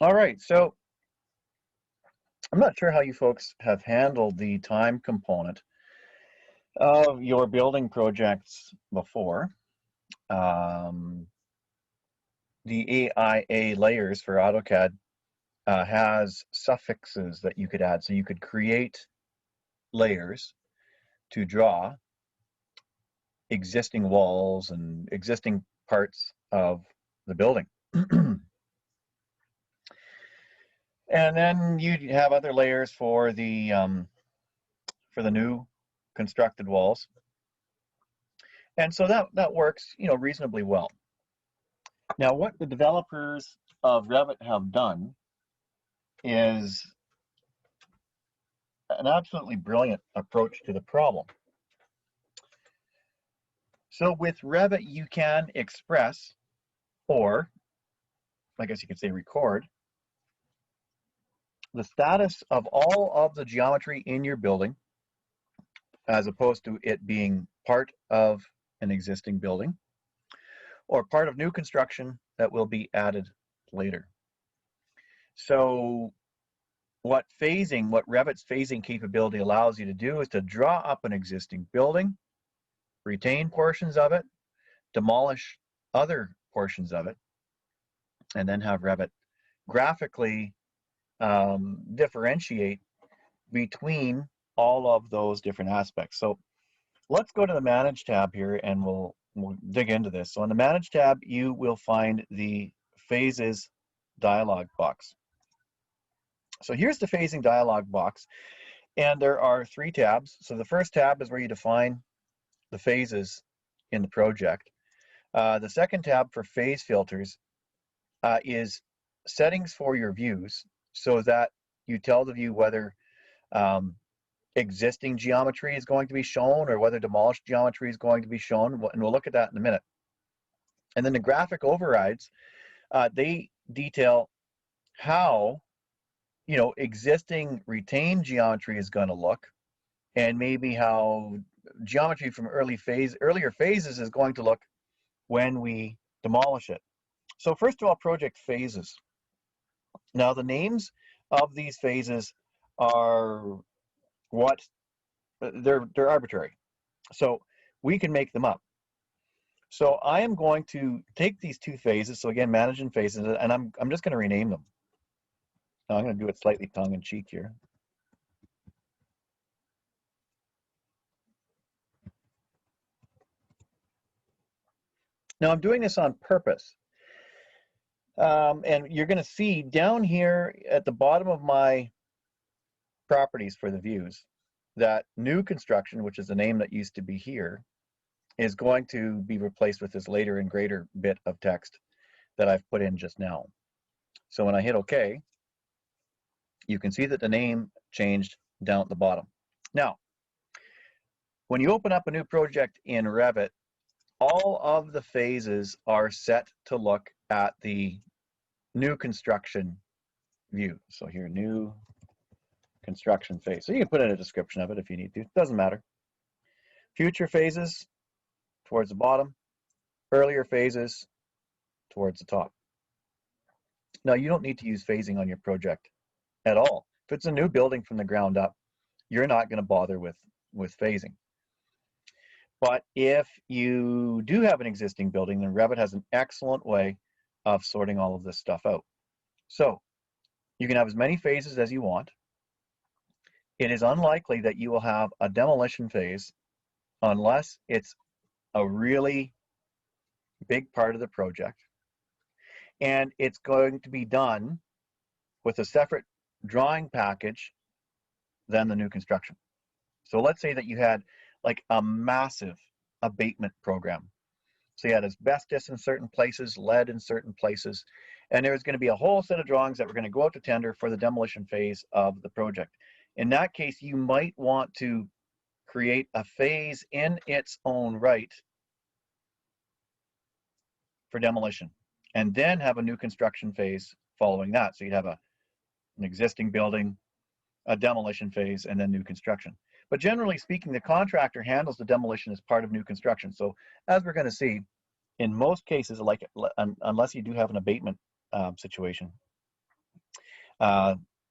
All right, so I'm not sure how you folks have handled the time component of your building projects before. Um, the AIA layers for AutoCAD has suffixes that you could add. So you could create layers to draw existing walls and existing parts of the building. And then you have other layers for the new constructed walls. And so that works, reasonably well. Now, what the developers of Revit have done is an absolutely brilliant approach to the problem. So with Revit, you can express, or I guess you could say record, the status of all of the geometry in your building, as opposed to it being part of an existing building or part of new construction that will be added later. So what Revit's phasing capability allows you to do is to draw up an existing building, retain portions of it, demolish other portions of it, and then have Revit graphically differentiate between all of those different aspects. So let's go to the Manage tab here and we'll dig into this. So on the Manage tab, you will find the Phases dialog box. So here's the phasing dialog box, and there are 3 tabs. So the first tab is where you define the phases in the project. The second tab for phase filters is settings for your views, so that you tell the view whether existing geometry is going to be shown or whether demolished geometry is going to be shown, and we'll look at that in a minute. And then the graphic overrides, they detail how existing retained geometry is going to look, and maybe how geometry from earlier phases is going to look when we demolish it. So first of all, project phases. Now the names of these phases are they're arbitrary, so we can make them up. So I am going to take these 2 phases, so again, managing phases, and I'm just going to rename them. Now I'm going to do it slightly tongue-in-cheek here. Now I'm doing this on purpose. And you're going to see down here at the bottom of my properties for the views that new construction, which is the name that used to be here, is going to be replaced with this later and greater bit of text that I've put in just now. So when I hit OK, you can see that the name changed down at the bottom. Now, when you open up a new project in Revit, all of the phases are set to look at the new construction view. So here, new construction phase. So you can put in a description of it if you need to. It doesn't matter. Future phases towards the bottom, earlier phases towards the top. Now you don't need to use phasing on your project at all. If it's a new building from the ground up, you're not going to bother with phasing. But if you do have an existing building, then Revit has an excellent way of sorting all of this stuff out. So you can have as many phases as you want. It is unlikely that you will have a demolition phase unless it's a really big part of the project, and it's going to be done with a separate drawing package than the new construction. So let's say that you had like a massive abatement program. So you had asbestos in certain places, lead in certain places, and there's going to be a whole set of drawings that were going to go out to tender for the demolition phase of the project. In that case, you might want to create a phase in its own right for demolition, and then have a new construction phase following that. So you'd have an existing building, a demolition phase, and then new construction. But generally speaking, the contractor handles the demolition as part of new construction. So as we're going to see, in most cases, unless you do have an abatement situation,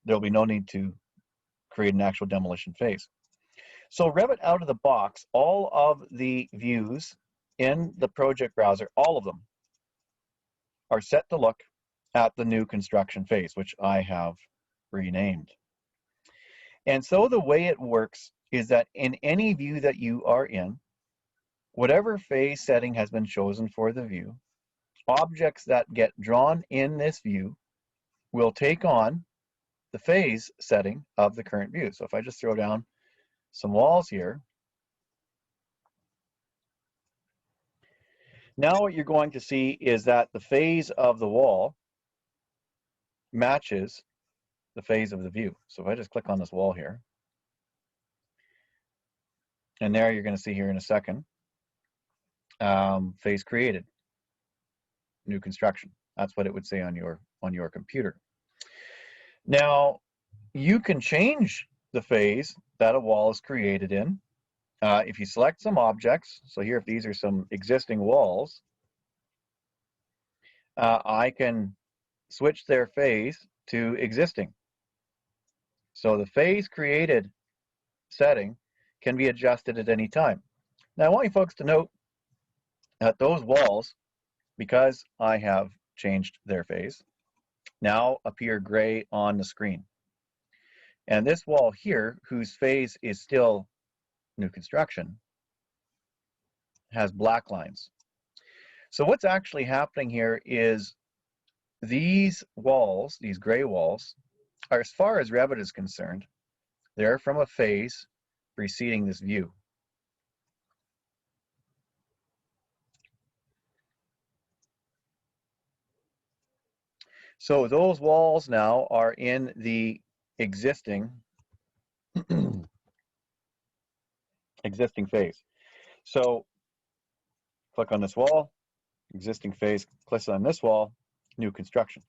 there'll be no need to create an actual demolition phase. So Revit out of the box, all of the views in the project browser, all of them are set to look at the new construction phase, which I have renamed. And so the way it works is that in any view that you are in, whatever phase setting has been chosen for the view, objects that get drawn in this view will take on the phase setting of the current view. So if I just throw down some walls here, now what you're going to see is that the phase of the wall matches the phase of the view. So if I just click on this wall here, and there you're going to see here in a second, phase created, new construction. That's what it would say on your computer. Now, you can change the phase that a wall is created in. If you select some objects, so here if these are some existing walls, I can switch their phase to existing. So the phase created setting can be adjusted at any time. Now I want you folks to note that those walls, because I have changed their phase, now appear gray on the screen. And this wall here, whose phase is still new construction, has black lines. So what's actually happening here is these walls, these gray walls, are, as far as Revit is concerned, they're from a phase preceding this view. So those walls now are in the existing existing phase. So click on this wall, existing phase, click on this wall, new construction.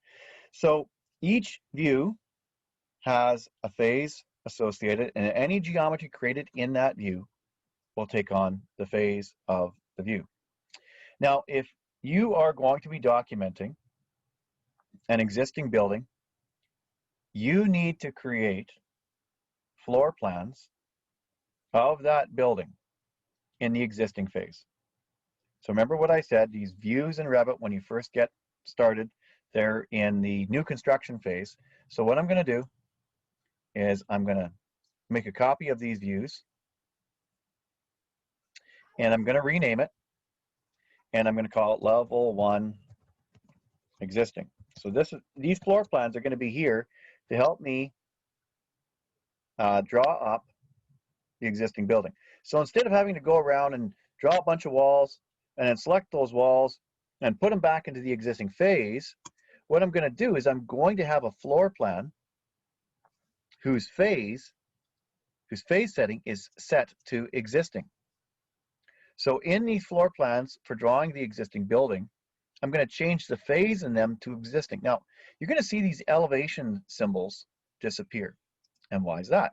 So each view has a phase associated, and any geometry created in that view will take on the phase of the view. Now, if you are going to be documenting an existing building, you need to create floor plans of that building in the existing phase. So remember what I said, these views in Revit, when you first get started, they're in the new construction phase. So what I'm going to do is I'm going to make a copy of these views, and I'm going to rename it, and I'm going to call it Level 1 Existing. So these floor plans are going to be here to help me draw up the existing building. So instead of having to go around and draw a bunch of walls and then select those walls and put them back into the existing phase, what I'm going to do is I'm going to have a floor plan whose phase setting is set to existing. So in these floor plans for drawing the existing building, I'm going to change the phase in them to existing. Now, you're going to see these elevation symbols disappear. And why is that?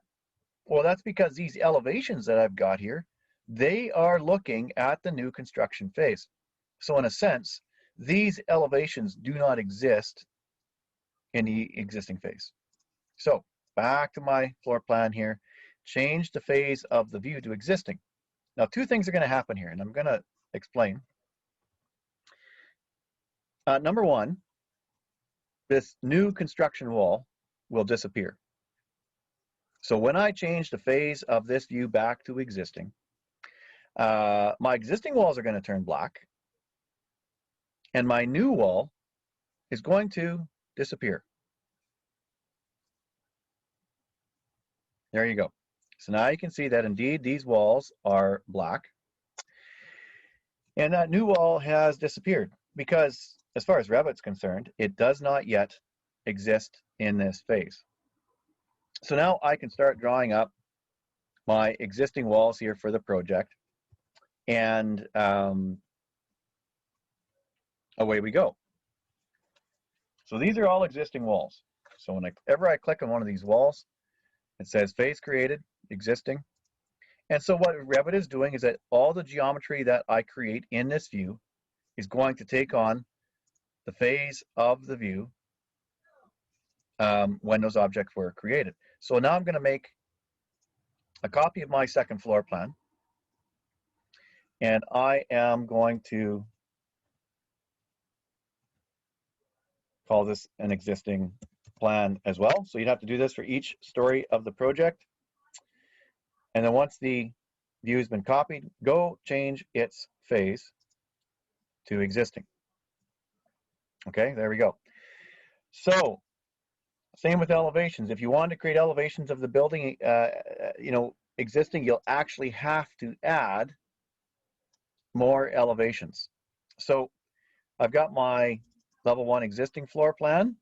Well, that's because these elevations that I've got here, they are looking at the new construction phase. So in a sense, these elevations do not exist in the existing phase. So back to my floor plan here, change the phase of the view to existing. Now, two things are going to happen here, and I'm going to explain. Number one, this new construction wall will disappear. So when I change the phase of this view back to existing, my existing walls are going to turn black, and my new wall is going to disappear. There you go. So now you can see that indeed these walls are black, and that new wall has disappeared because, as far as Revit's concerned, it does not yet exist in this phase. So now I can start drawing up my existing walls here for the project, and away we go. So these are all existing walls. So whenever I click on one of these walls, it says phase created, existing. And so what Revit is doing is that all the geometry that I create in this view is going to take on the phase of the view when those objects were created. So now I'm going to make a copy of my second floor plan, and I am going to call this an existing plan as well. So you'd have to do this for each story of the project. And then once the view has been copied, go change its phase to existing. Okay, there we go. So same with elevations. If you want to create elevations of the building, existing, you'll actually have to add more elevations. So I've got my level 1 existing floor plan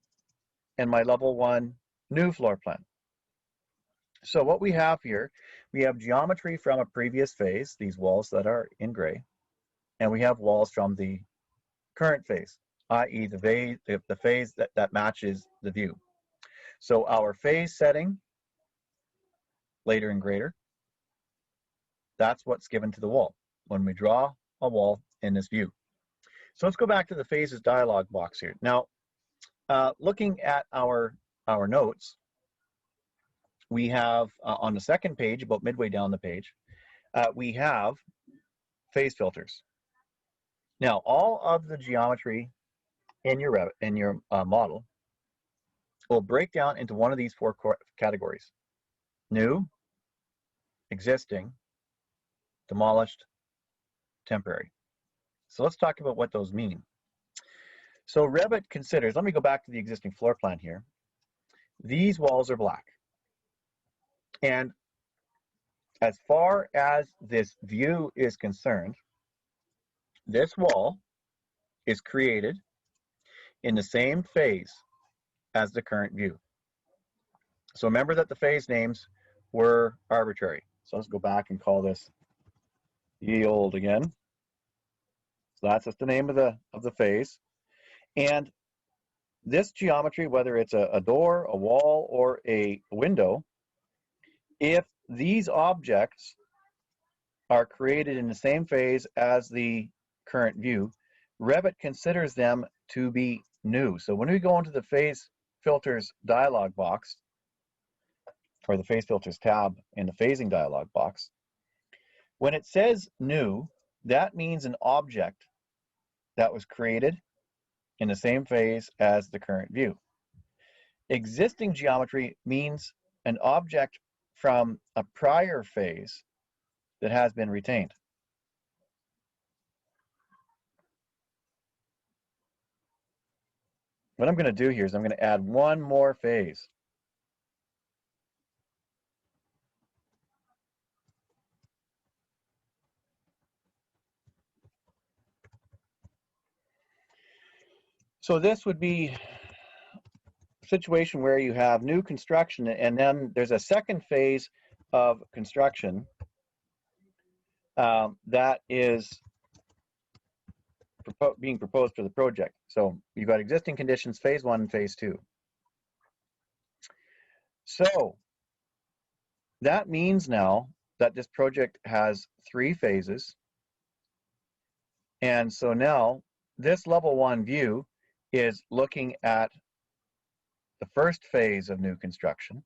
and my level 1 new floor plan. So what we have here, we have geometry from a previous phase, these walls that are in gray, and we have walls from the current phase, i.e. the phase that matches the view. So our phase setting, later and greater, that's what's given to the wall when we draw a wall in this view. So let's go back to the phases dialog box here. Now, looking at our notes, we have on the second page, about midway down the page, we have phase filters. Now, all of the geometry in your model will break down into one of these 4 categories: new, existing, demolished, temporary. So let's talk about what those mean. So Revit considers, let me go back to the existing floor plan here. These walls are black. And as far as this view is concerned, this wall is created in the same phase as the current view. So remember that the phase names were arbitrary. So let's go back and call this ye old again. So that's just the name of the phase. And this geometry, whether it's a door, a wall, or a window, if these objects are created in the same phase as the current view, Revit considers them to be new. So when we go into the phase filters dialog box, or the phase filters tab in the phasing dialog box, when it says new, that means an object that was created in the same phase as the current view. Existing geometry means an object from a prior phase that has been retained. What I'm going to do here is I'm going to add one more phase. So this would be a situation where you have new construction, and then there's a second phase of construction that is being proposed for the project. So you've got existing conditions, phase 1 and phase 2. So that means now that this project has 3 phases. And so now this level 1 view is looking at the first phase of new construction,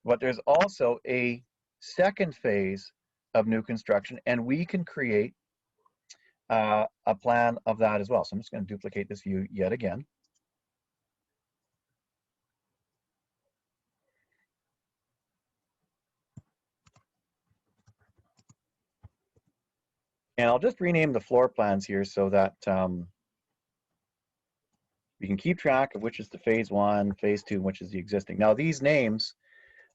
but there's also a second phase of new construction, and we can create a plan of that as well. So I'm just going to duplicate this view yet again. And I'll just rename the floor plans here so that we can keep track of which is the phase 1, phase 2, which is the existing. Now these names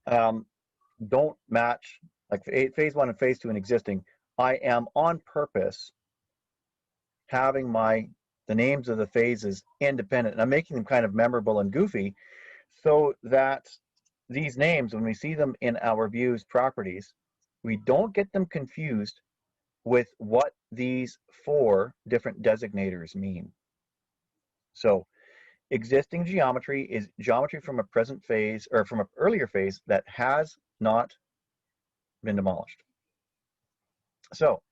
don't match, like phase 1 and phase 2 and existing. I am on purpose having the names of the phases independent, and I'm making them kind of memorable and goofy so that these names, when we see them in our views properties, we don't get them confused with what these 4 different designators mean. So existing geometry is geometry from a present phase, or from an earlier phase that has not been demolished. So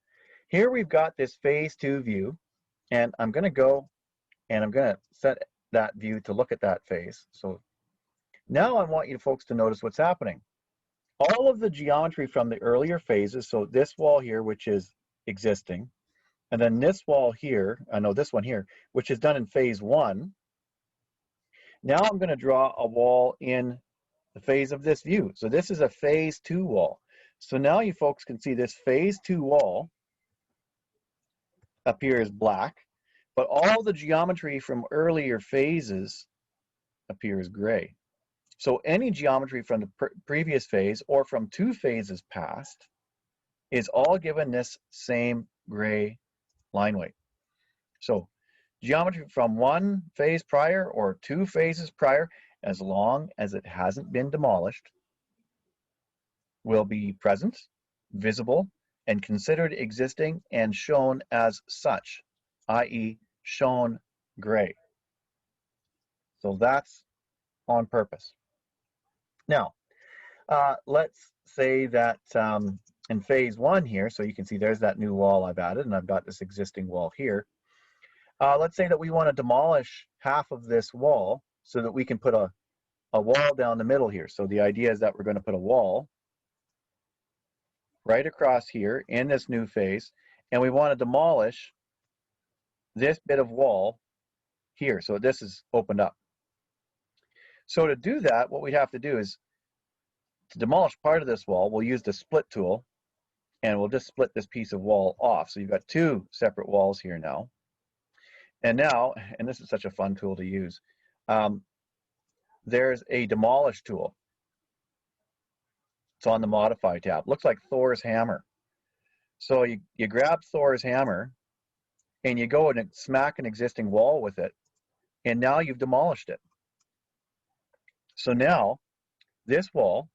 here we've got this phase 2 view, and I'm going to go and I'm going to set that view to look at that phase. So Now I want you folks to notice what's happening. All of the geometry from the earlier phases, so this wall here, which is existing, and then this wall here, I know this one here, which is done in phase 1. Now I'm going to draw a wall in the phase of this view. So this is a phase 2 wall. So now you folks can see this phase 2 wall appears black, but all the geometry from earlier phases appears gray. So any geometry from the previous phase or from 2 phases past is all given this same gray line weight. So geometry from 1 phase prior or 2 phases prior, as long as it hasn't been demolished, will be present, visible, and considered existing and shown as such, i.e. shown gray. So that's on purpose. Now, let's say that in phase 1 here, so you can see there's that new wall I've added, and I've got this existing wall here. Let's say that we want to demolish half of this wall so that we can put a wall down the middle here. So the idea is that we're going to put a wall right across here in this new phase, and we want to demolish this bit of wall here. So this is opened up. So to do that, what we have to do is to demolish part of this wall, we'll use the split tool, and we'll just split this piece of wall off. So you've got 2 separate walls here now. And now, and this is such a fun tool to use, there's a demolish tool. It's on the modify tab. Looks like Thor's hammer. So you grab Thor's hammer and you go and smack an existing wall with it, and now you've demolished it. So now this wall,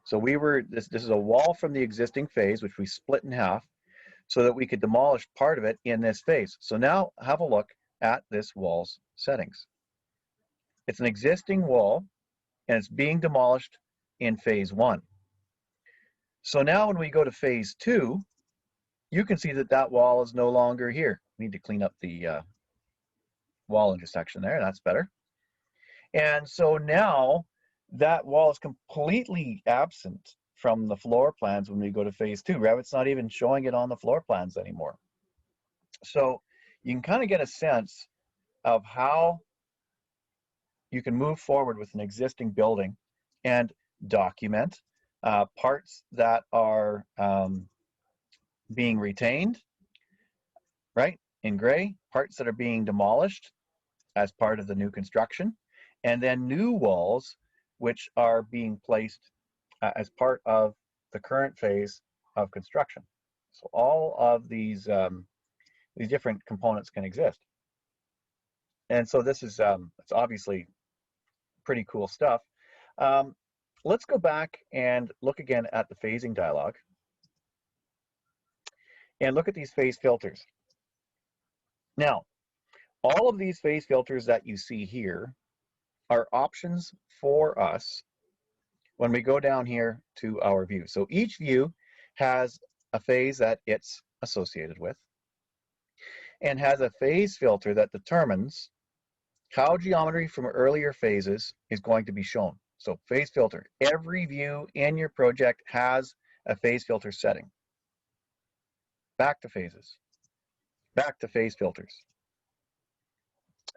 so this is a wall from the existing phase, which we split in half so that we could demolish part of it in this phase. So now have a look at this wall's settings. It's an existing wall and it's being demolished in phase 1. So now when we go to phase 2, you can see that that wall is no longer here. We need to clean up the wall intersection there. That's better. And so now that wall is completely absent from the floor plans when we go to phase 2. Revit's not even showing it on the floor plans anymore. So you can kind of get a sense of how you can move forward with an existing building and document parts that are being retained, right, in gray, parts that are being demolished as part of the new construction, and then new walls which are being placed as part of the current phase of construction. So all of these different components can exist. And so this is it's obviously pretty cool stuff. Let's go back and look again at the phasing dialog and look at these phase filters. Now, all of these phase filters that you see here are options for us when we go down here to our view. So each view has a phase that it's associated with and has a phase filter that determines how geometry from earlier phases is going to be shown. So phase filter, every view in your project has a phase filter setting. Back to phases, back to phase filters.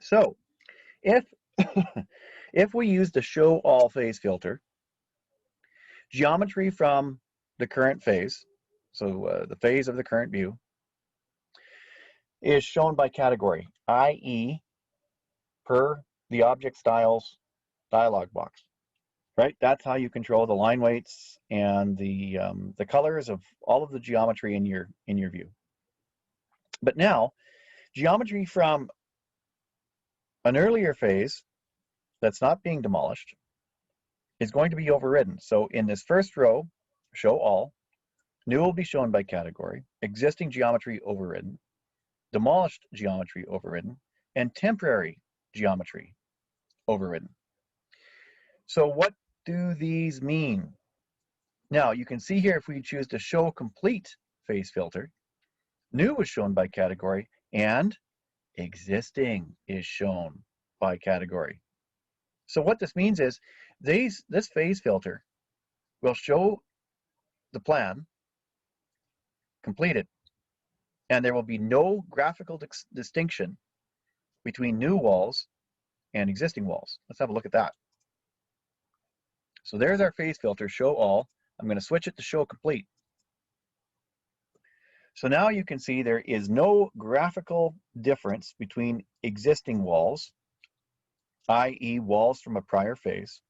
So if if we use the show all phase filter, geometry from the current phase, so the phase of the current view, is shown by category, i.e. per the object styles dialog box, right? That's how you control the line weights and the colors of all of the geometry in your view. But now, geometry from an earlier phase that's not being demolished is going to be overridden. So in this first row, show all, new will be shown by category, existing geometry overridden, demolished geometry overridden, and temporary geometry overridden. So what do these mean? Now you can see here if we choose to show complete phase filter, new is shown by category and existing is shown by category. So what this means is this phase filter will show the plan completed, and there will be no graphical distinction between new walls and existing walls. Let's have a look at that. So there's our phase filter, show all. I'm going to switch it to show complete. So now you can see there is no graphical difference between existing walls, i.e. walls from a prior phase,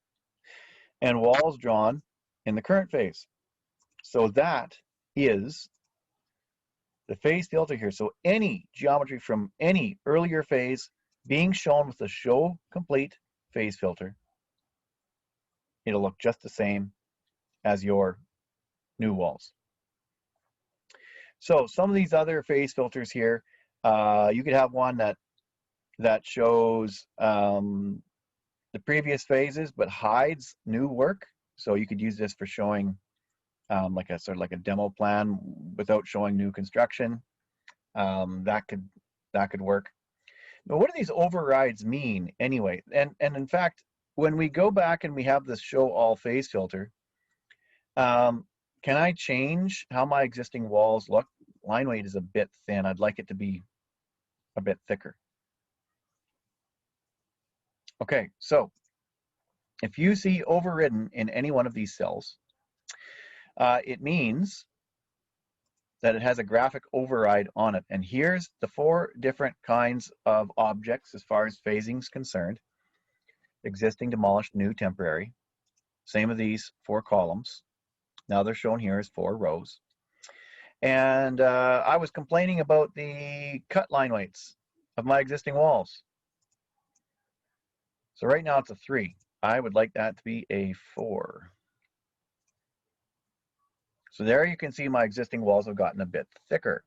and walls drawn in the current phase. So that is the phase filter here. So any geometry from any earlier phase being shown with the show complete phase filter, it'll look just the same as your new walls. So some of these other phase filters here, you could have one that shows the previous phases but hides new work. So you could use this for showing like a sort of like a demo plan without showing new construction. That could work. But what do these overrides mean anyway? And in fact, when we go back and we have this show all phase filter, can I change how my existing walls look? Line weight is a bit thin. I'd like it to be a bit thicker. Okay, so if you see overridden in any one of these cells, it means that it has a graphic override on it. And here's the 4 different kinds of objects as far as phasing is concerned. Existing, demolished, new, temporary. Same of these 4 columns. Now they're shown here as 4 rows. And I was complaining about the cut line weights of my existing walls. So right now it's a 3. I would like that to be a 4. So there you can see my existing walls have gotten a bit thicker.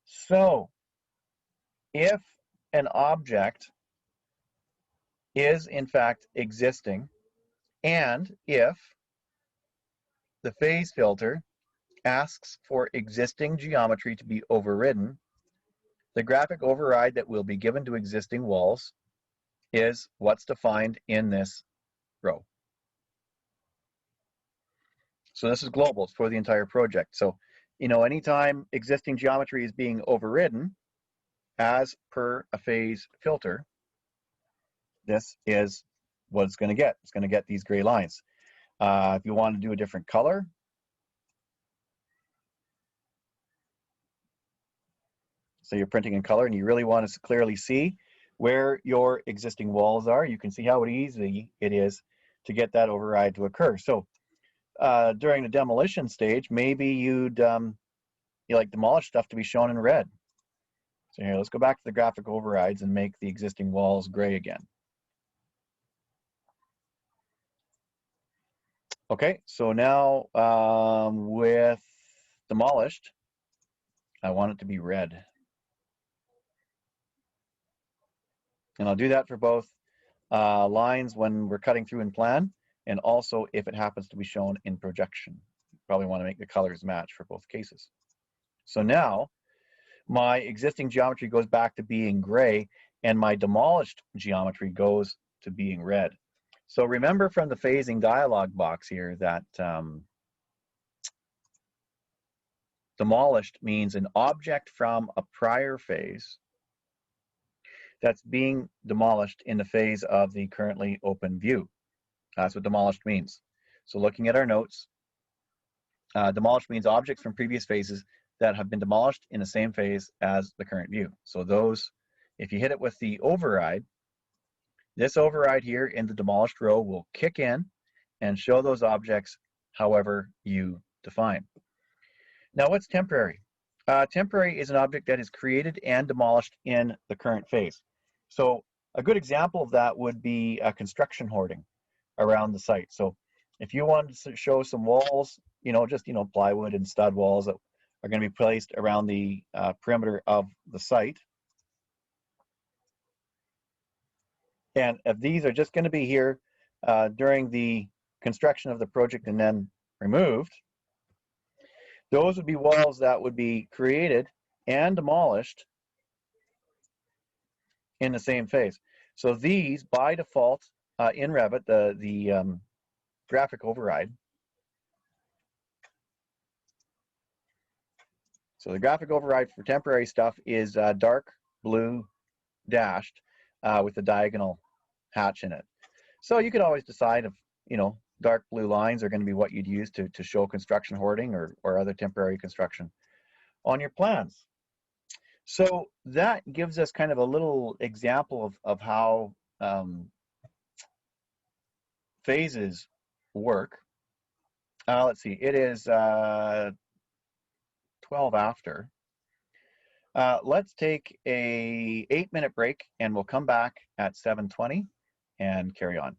So if an object is in fact existing, and if the phase filter asks for existing geometry to be overridden, the graphic override that will be given to existing walls is what's defined in this row. So this is global, it's for the entire project. So, you know, anytime existing geometry is being overridden as per a phase filter, this is what it's going to get. It's going to get these gray lines. If you want to do a different color, so you're printing in color and you really want to clearly see where your existing walls are, you can see how easy it is to get that override to occur. So during the demolition stage, maybe you like demolished stuff to be shown in red. So here, let's go back to the graphic overrides and make the existing walls gray again. Okay, so now with demolished, I want it to be red. And I'll do that for both lines when we're cutting through in plan, and also if it happens to be shown in projection. Probably want to make the colors match for both cases. So now my existing geometry goes back to being gray, and my demolished geometry goes to being red. So remember from the phasing dialog box here that demolished means an object from a prior phase that's being demolished in the phase of the currently open view. That's what demolished means. So looking at our notes, demolished means objects from previous phases that have been demolished in the same phase as the current view. So those, if you hit it with the override, this override here in the demolished row will kick in and show those objects however you define. Now what's temporary? Temporary is an object that is created and demolished in the current phase. So a good example of that would be construction hoarding around the site. So if you wanted to show some walls, you know, just, you know, plywood and stud walls that are going to be placed around the perimeter of the site. And if these are just going to be here during the construction of the project and then removed, those would be walls that would be created and demolished in the same phase. So these, by default, in Revit, the graphic override. So the graphic override for temporary stuff is dark blue dashed with a diagonal hatch in it. So you could always decide if, dark blue lines are going to be what you'd use to show construction hoarding or other temporary construction on your plans. So that gives us kind of a little example of how phases work. Let's see, it is 12 after. Let's take a 8-minute break and we'll come back at 7:20 and carry on.